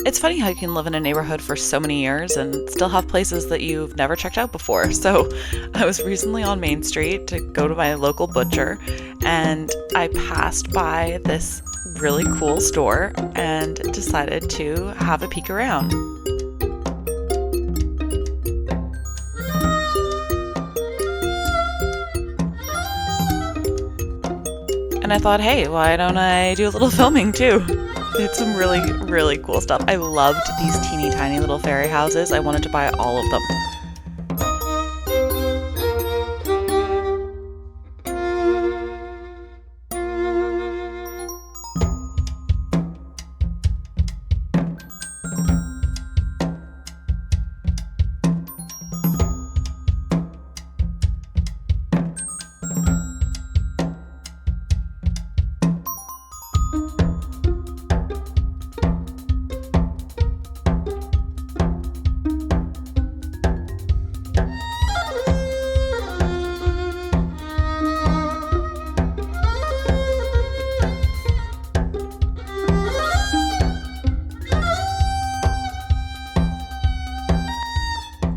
It's funny how you can live in a neighborhood for so many years and still have places that you've never checked out before. So I was recently on Main Street to go to my local butcher, and I passed by this really cool store and decided to have a peek around. And I thought, hey, why don't I do a little filming too? It's some really, really cool stuff. I loved these teeny tiny little fairy houses. I wanted to buy all of them.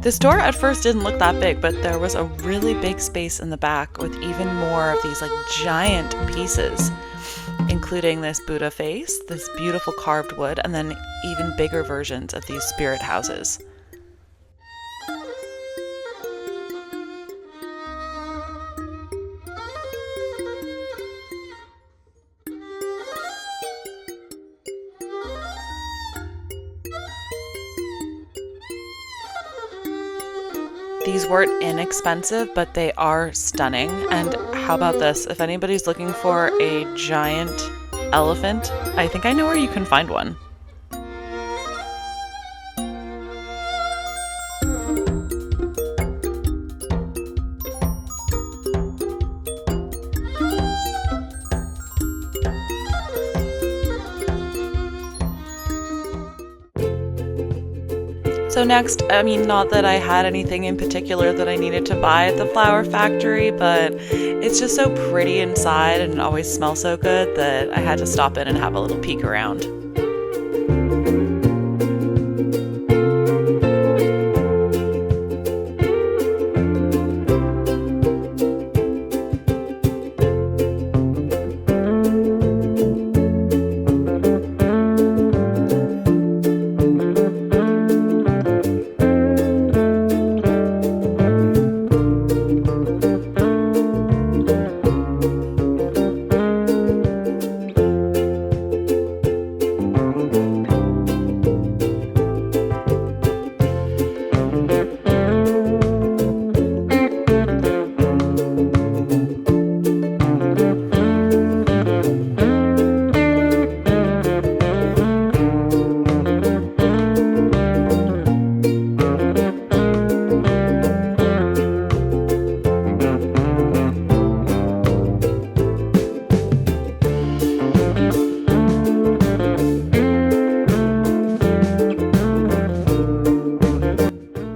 The store at first didn't look that big, but there was a really big space in the back with even more of these giant pieces, including this Buddha face, this beautiful carved wood, and then even bigger versions of these spirit houses. These weren't inexpensive, but they are stunning. And how about this? If anybody's looking for a giant elephant, I think I know where you can find one. So next, not that I had anything in particular that I needed to buy at the flower factory, but it's just so pretty inside and it always smells so good that I had to stop in and have a little peek around.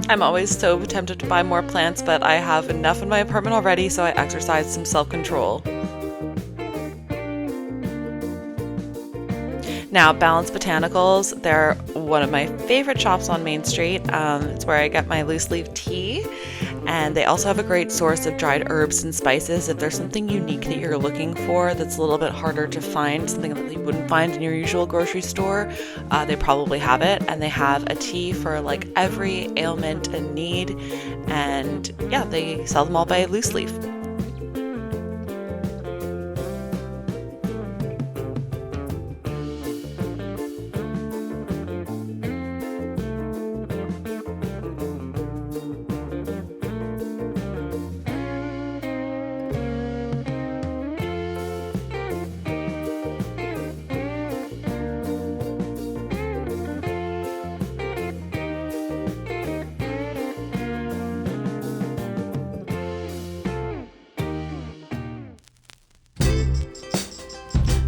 I'm always so tempted to buy more plants, but I have enough in my apartment already, so I exercise some self-control. Now, Balanced Botanicals, they're one of my favorite shops on Main Street. It's where I get my loose leaf tea, and they also have a great source of dried herbs and spices. If there's something unique that you're looking for that's a little bit harder to find, something that you wouldn't find in your usual grocery store, they probably have it. And they have a tea for every ailment and need, and yeah, they sell them all by loose leaf.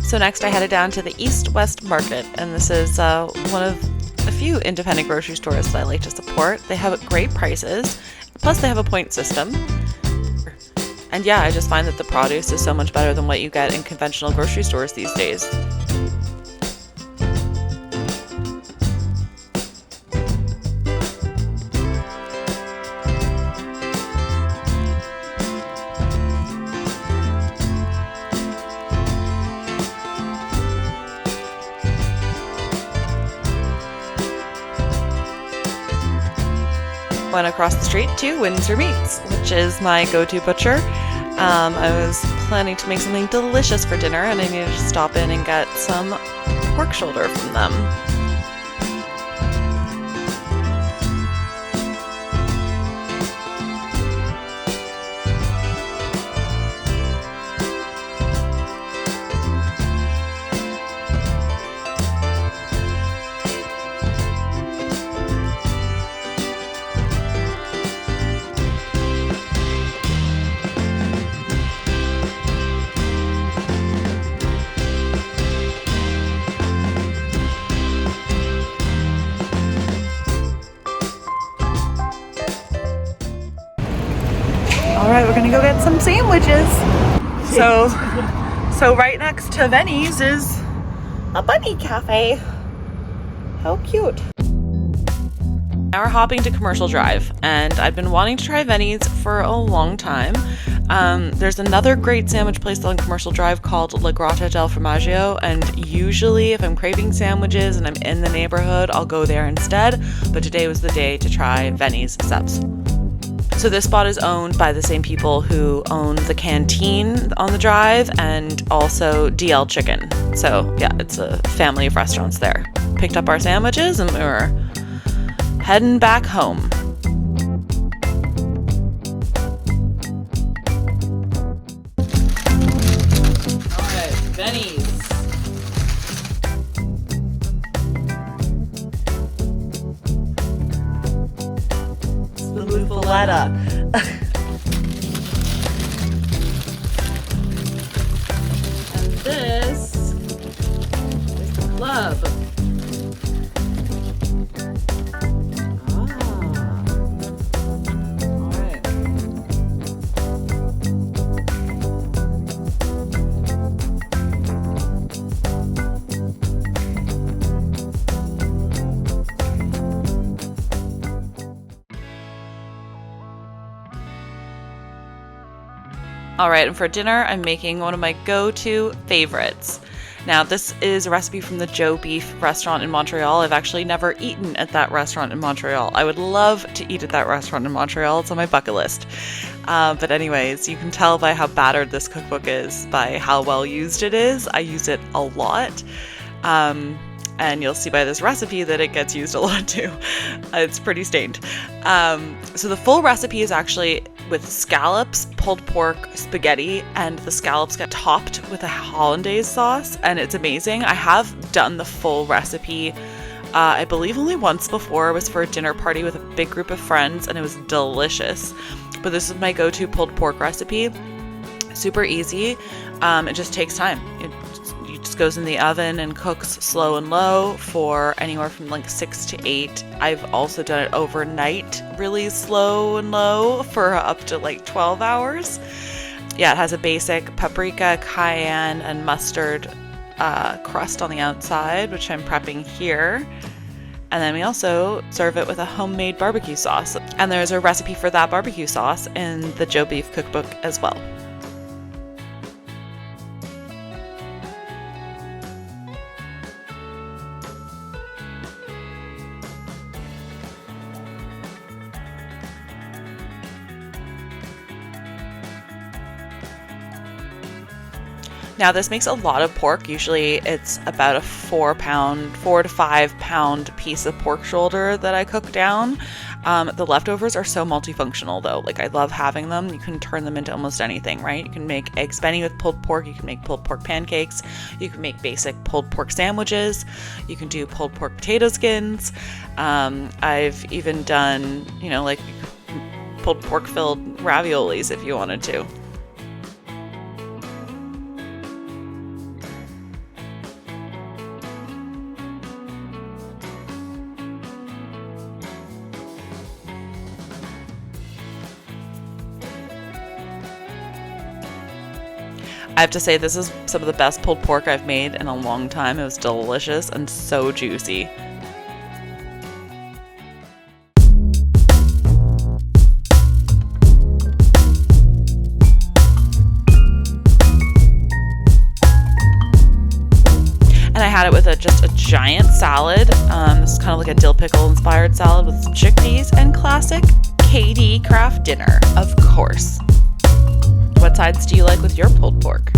So next I headed down to the East West Market, and this is one of a few independent grocery stores that I like to support. They have great prices, plus they have a point system. And yeah, I just find that the produce is so much better than what you get in conventional grocery stores these days. went across the street to Windsor Meats, which is my go-to butcher. I was planning to make something delicious for dinner, and I needed to stop in and get some pork shoulder from them. All right, we're gonna go get some sandwiches. So right next to Vennie's is a bunny cafe. How cute. Now we're hopping to Commercial Drive, and I've been wanting to try Vennie's for a long time. There's another great sandwich place on Commercial Drive called La Grotta del Formaggio, and usually if I'm craving sandwiches and I'm in the neighborhood, I'll go there instead, but today was the day to try Vennie's Subs. So this spot is owned by the same people who own the canteen on the drive and also DL Chicken. So yeah, it's a family of restaurants there. Picked up our sandwiches and we were heading back home. All right, Vennie's. Muffaletta. And this is the club. All right, and for dinner, I'm making one of my go-to favorites. Now, this is a recipe from the Joe Beef restaurant in Montreal. I've actually never eaten at that restaurant in Montreal. I would love to eat at that restaurant in Montreal. It's on my bucket list. But anyways, you can tell by how battered this cookbook is, by how well used it is. I use it a lot. And you'll see by this recipe that it gets used a lot too. It's pretty stained. So the full recipe is actually with scallops, pulled pork, spaghetti, and the scallops get topped with a hollandaise sauce, and it's amazing. I have done the full recipe, I believe only once before. It was for a dinner party with a big group of friends, and it was delicious. But this is my go-to pulled pork recipe. Super easy. It just takes time. It just goes in the oven and cooks slow and low for anywhere from like 6 to 8. I've also done it overnight, really slow and low, for up to like 12 hours. Yeah, it has a basic paprika, cayenne, and mustard crust on the outside, which I'm prepping here. And then we also serve it with a homemade barbecue sauce. And there's a recipe for that barbecue sauce in the Joe Beef cookbook as well. Now this makes a lot of pork. Usually it's about a 4 to 5 pound piece of pork shoulder that I cook down. The leftovers are so multifunctional though. Like, I love having them. You can turn them into almost anything, right? You can make eggs benny with pulled pork. You can make pulled pork pancakes. You can make basic pulled pork sandwiches. You can do pulled pork potato skins. I've even done, like pulled pork filled raviolis if you wanted to. I have to say, this is some of the best pulled pork I've made in a long time. It was delicious and so juicy. And I had it with just a giant salad. This is kind of like a dill pickle inspired salad with some chickpeas and classic KD craft dinner, of course. What sides do you like with your pulled pork?